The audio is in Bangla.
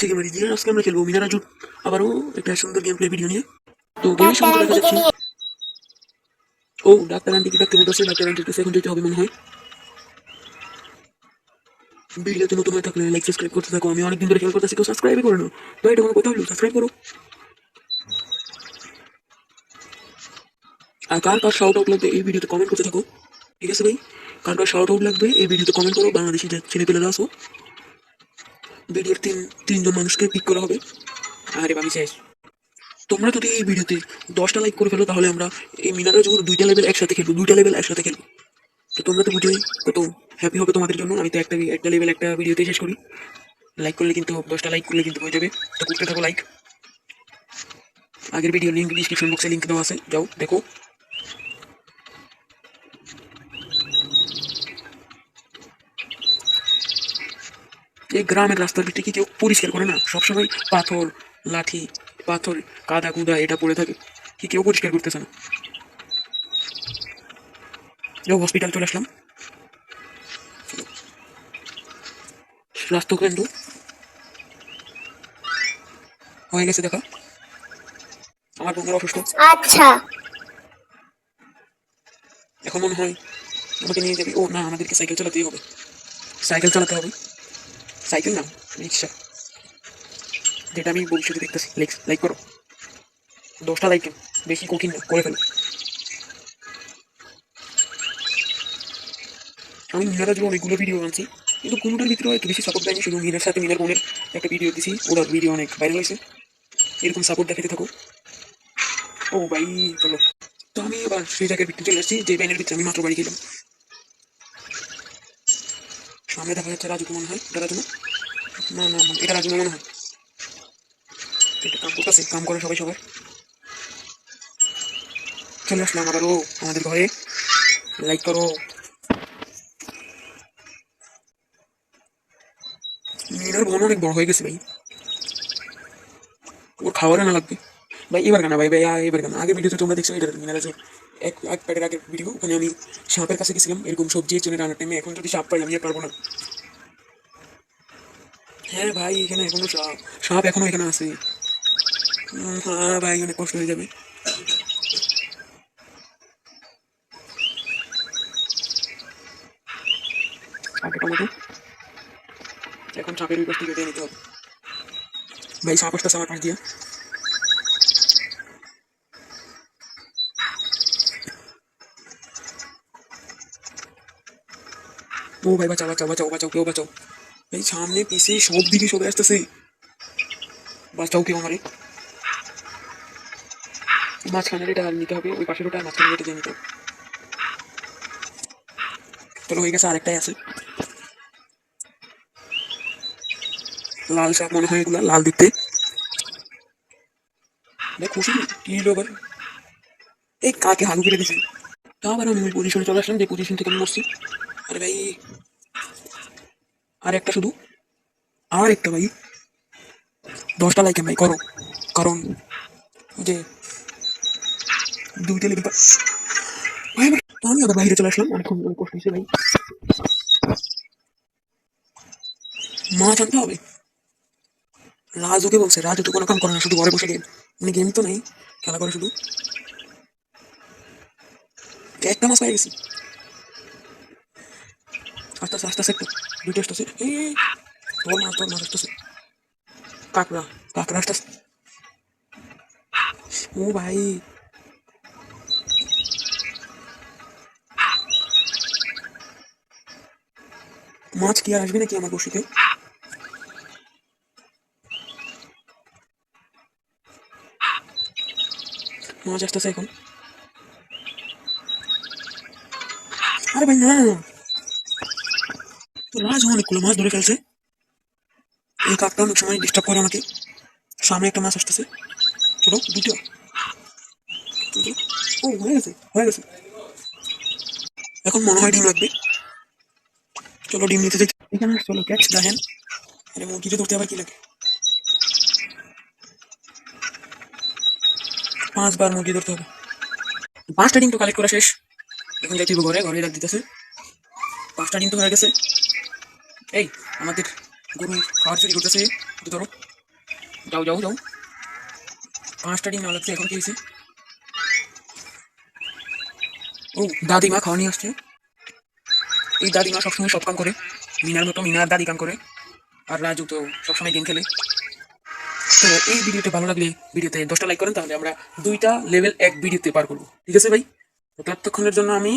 এসে গেমারি দিয়ে আজকে আমরা খেলবো মিনারা জুট আবারও একটা সুন্দর গেম প্লে ভিডিও নিয়ে। তো গেমের শুরুতে দেখা যাচ্ছে ও ডাক্তার আন্টিকে ডাকতে বলতেছে, ডাক্তার আন্টির কাছে এখন যেতে হবে মনে হয়। ভিডিওতে নতুন হয়ে থাকলে লাইক সাবস্ক্রাইব করতে থাকো। আমি অনেকদিন ধরে খেয়াল করতেছি কেউ সাবস্ক্রাইবই করে না। তো এটা কোনো কথা হলো? সাবস্ক্রাইব করো। আর কার কার শাউট আউট লাগবে এই ভিডিওতে কমেন্ট করতে থাকো, ঠিক আছে ভাই? কার কার শাউট আউট লাগবে এই ভিডিওতে কমেন্ট করো। বাংলাদেশি ছেলে পেলে আসো, ভিডিওর তিনজন মানুষকে পিক করা হবে। আরে আমি শেষ। তোমরা যদি এই ভিডিওতে 10টা লাইক করে ফেলো তাহলে আমরা এই মিনারের জন্য দুইটা লেভেল একসাথে খেলবো, দুইটা লেভেল একসাথে খেলবো। তো তোমরা তো বুঝোই কত হ্যাপি হবে তোমাদের জন্য। আমি তো একটা লেভেল একটা ভিডিওতে শেষ করি। লাইক করলে কিন্তু 10টা লাইক করলে কিন্তু হয়ে যাবে। তো করতে থাকো লাইক। আগের ভিডিও লিঙ্ক ডিসক্রিপশন বক্সে লিঙ্ক দেওয়া আছে, যাও দেখো। এই গ্রামের রাস্তার ভিতরে কি কেউ পরিষ্কার করে না? সবসময় পাথর, লাঠি, পাথর, কাদা কুদা এটা পড়ে থাকে, কি কেউ পরিষ্কার করতেছে না। যাও হসপিটাল চলে আসলাম। স্বাস্থ্য কেন্দ্র হয়ে গেছে দেখা। আমার বোনের অসুস্থ। আচ্ছা, এখন মনে হয় আমাকে নিয়ে যাবি। ও না, আমাদেরকে সাইকেল চালাতেই হবে। সাইকেল চালাতে হবে, সাইকেল না রিক্সা, যেটা আমি ভবিষ্যতে দেখতেছি। লাইক লাইক করো, 10টা লাইক, বেশি কঠিন না, করে ফেলো। আমি মিনার জন্য অনেকগুলো ভিডিও আনছি, কিন্তু কোনোটার ভিতরে একটু বেশি সাপোর্ট দেয়নি। শুধু মিনার সাথে মিনার বোনের একটা ভিডিও দিছি, ওটার ভিডিও অনেক ভাইরাল হয়েছে। এরকম সাপোর্ট দেখাতে থাকো। ও ভাই চলো। তো আমি এবার সেই জায়গার ভিতরে চলে আসছি যে ব্যানের ভিতরে আমি মাত্র বাড়ি গেলাম। সামনে দেখা যাচ্ছে রাজুকে মনে হয়। এটা রাজু না? না না না, এটা রাজু না মনে হয়। এটা কাম করতেছে, কাম করে সবাই সবার। চলে আসলাম আবারও আমাদের ঘরে। লাইক করো। মিনার বোন অনেক বড় হয়ে গেছে ভাই, ওর খাওয়ারে না লাগবে ভাই। এবার গানা ভাই ভাই এবার গানা। আগের ভিডিওতে তোমরা দেখছো, এটা মিনারা যে এক প্যাকের আগের ভিডিও, ওখানে আমি সাপের কাছে গেছিলাম এরকম সবজি চেনে রান্নার টাইমে। এখন যদি সাপ পাই আমি আর পারবো না। হ্যাঁ ভাই, এখানে এখনো সাপ, সাপ এখনো এখানে আছে। হ্যাঁ ভাই, অনেক কষ্ট হয়ে যাবে। আগে টমেটো, এখন সাপের ওই পাশটি কেটে নিতে হবে। ভাই সাপ আসতেছে আমার পাশ দিয়ে। ও ভাই বাঁচাও বাঁচাও বাঁচাও বাঁচাও, কেউ বাঁচাও ভাই। সামনে পিছে সব দিকে সবে আসতেছে, বাঁচাও কেউ আমারে। মাঝখানের এটা নিতে হবে, ওই পাশের ওটা মাঝখানে এটা দিয়ে নিতে হবে। চলো হয়ে গেছে, আরেকটাই আছে। লাল সাপ মনে হয়, এগুলা লাল দিতে। ভাই খুশি কি হলো আবার? এই কাকে হাগু কেটে দিছে। তা আবার আমি ওই পজিশনে চলে আসলাম যে পজিশন থেকে আমি মরছি। আরে ভাই, আর একটা শুধু, আর একটা ভাই। 10টা লাইক ভাই করো, কারণ যে দুইটা লেগে ভাই আমি আবার বাইরে চলে আসলাম। অনেকক্ষণ অনেক কষ্ট হয়েছে ভাই। মাছ আনতে হবে। রাজুকে বলছে, রাজু তো কোনো কাম করে না, শুধু ঘরে বসে গেম, মানে গেম তো নেই, খেলা করে শুধু। একটা মাছ পাই গেছি। আস্তে আস্তে আস্তে আস্তে একটা, দুটো আসতেছে। এই তোর মাছ আসতেছে। কাঁকড়া, কাঁকড়া আসতেছে। ও ভাই, মাছ কি আর আসবে নাকি আমার বসিতে? মাছ আসতেছে এখন। আরে ভাই না, তো রাজু অনেকগুলো মাছ ধরে ফেলছে। এই কাকটা অনেক সময় ডিস্টার্ব করে আমাকে। সামনে একটা মাছ আসতেছে, চলো দুটো। ও হয়ে গেছে, হয়ে গেছে। এখন মনে হয় ডিম লাগবে। চলো ডিম নিতে যাই। এখানে চলো ক্যাচ দেখেন। আরে মুরগিটা ধরতে আবার কি লাগে? 5বার মুরগি ধরতে হবে। 5টা ডিম তো কালেক্ট করা শেষ। এখন যাইতে হবে ঘরে, ঘরে ডাক দিতেছে। 5টা ডিম তো হয়ে গেছে। এই আমাদের গরু খাওয়ার চুরি করতেছে, একটু ধরো। যাও যাও যাও, 5টা ডিম না লাগছে, এখন কি হয়েছে? ও, দাদিমা খাওয়া নিয়ে আসছে। এই দাদিমা সবসময় সব কাম করে, মিনার মতো মিনার দাদি কাম করে, আর রাজু তো সবসময় গেম খেলে। তো এই ভিডিওটা ভালো লাগলে ভিডিওতে 10টা লাইক করেন, তাহলে আমরা 2টা লেভেল 1 ভিডিওতে পার করবো, ঠিক আছে ভাই? তো ততক্ষণের জন্য আমি